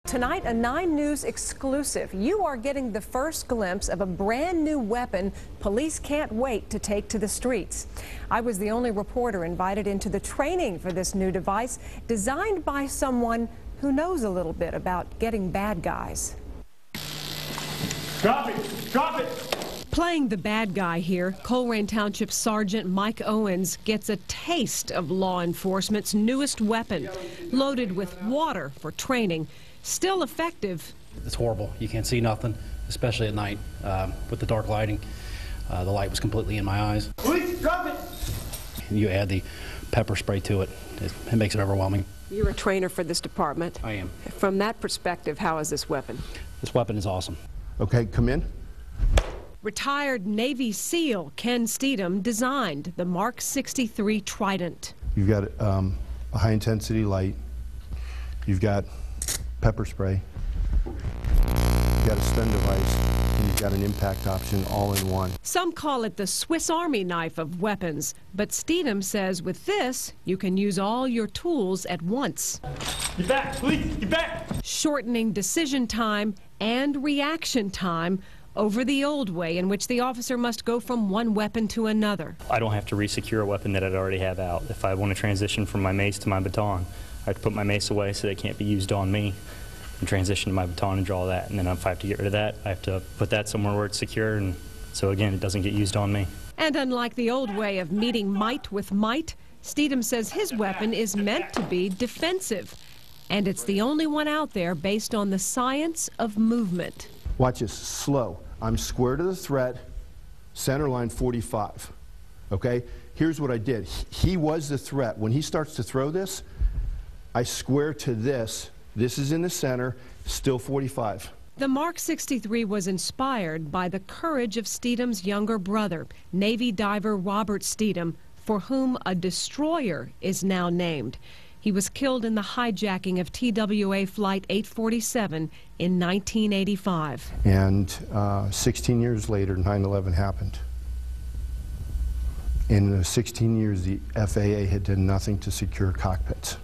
Tonight, a 9 News exclusive. You are getting the first glimpse of a brand new weapon police can't wait to take to the streets. I was the only reporter invited into the training for this new device, designed by someone who knows a little bit about getting bad guys. Drop it! Drop it! Playing the bad guy here, Colerain Township Sergeant Mike Owens gets a taste of law enforcement's newest weapon, loaded with water for training. Still effective. It's horrible. You can't see nothing, especially at night with the dark lighting. The light was completely in my eyes. Please drop it! You add the pepper spray to it, it makes it overwhelming. You're a trainer for this department. I am. From that perspective, how is this weapon? This weapon is awesome. Okay, come in. Retired Navy SEAL Ken Steedham designed the Mark 63 Trident. You've got a high-intensity light. You've got pepper spray. You've got a stun device. And you've got an impact option all in one. Some call it the Swiss Army knife of weapons, but Steedham says with this, you can use all your tools at once. Get back, please, get back! Shortening decision time and reaction time over the old way in which the officer must go from one weapon to another. I don't have to re-secure a weapon that I'd already have out. If I want to transition from my mace to my baton, I have to put my mace away so that it can't be used on me and transition to my baton and draw that. And then if I have to get rid of that, I have to put that somewhere where it's secure, and so again, it doesn't get used on me. And unlike the old way of meeting might with might, Steedham says his weapon is meant to be defensive. And it's the only one out there based on the science of movement. Watch this, slow. I'm square to the threat, center line 45. Okay? Here's what I did. He was the threat. When he starts to throw this, I square to this. This is in the center, still 45. The Mark 63 was inspired by the courage of Steedham's younger brother, Navy diver Robert Steedham, for whom a destroyer is now named. He was killed in the hijacking of TWA Flight 847 in 1985. And 16 years later, 9/11 happened. In the 16 years, the FAA had done nothing to secure cockpits.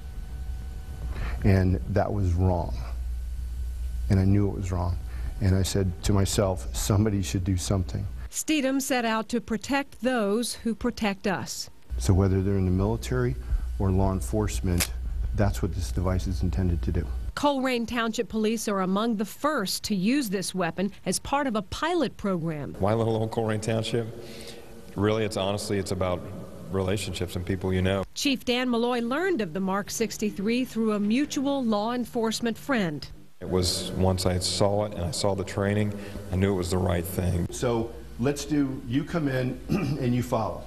And that was wrong. And I knew it was wrong. And I said to myself, somebody should do something. Steedham set out to protect those who protect us. So whether they're in the military or law enforcement, that's what this device is intended to do. Colerain Township Police are among the first to use this weapon as part of a pilot program. My little old Colerain Township, really, it's about relationships and people you know. Chief Dan Malloy learned of the Mark 63 through a mutual law enforcement friend. It was once I saw it and I saw the training, I knew it was the right thing. So let's do, you come in and you follow.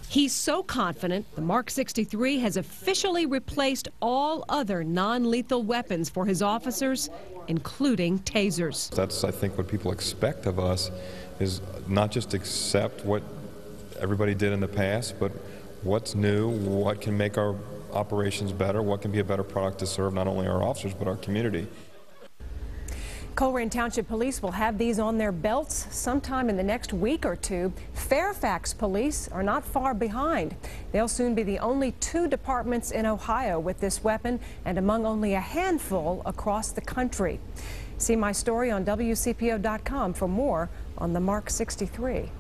He's so confident the Mark 63 has officially replaced all other non-lethal weapons for his officers, including tasers. That's, I think, what people expect of us, is not just accept what everybody did in the past, but what's new, what can make our operations better, what can be a better product to serve not only our officers but our community. Colerain Township Police will have these on their belts sometime in the next week or two. Fairfax Police are not far behind. They'll soon be the only 2 departments in Ohio with this weapon, and among only a handful across the country. See my story on WCPO.com for more on the Mark 63.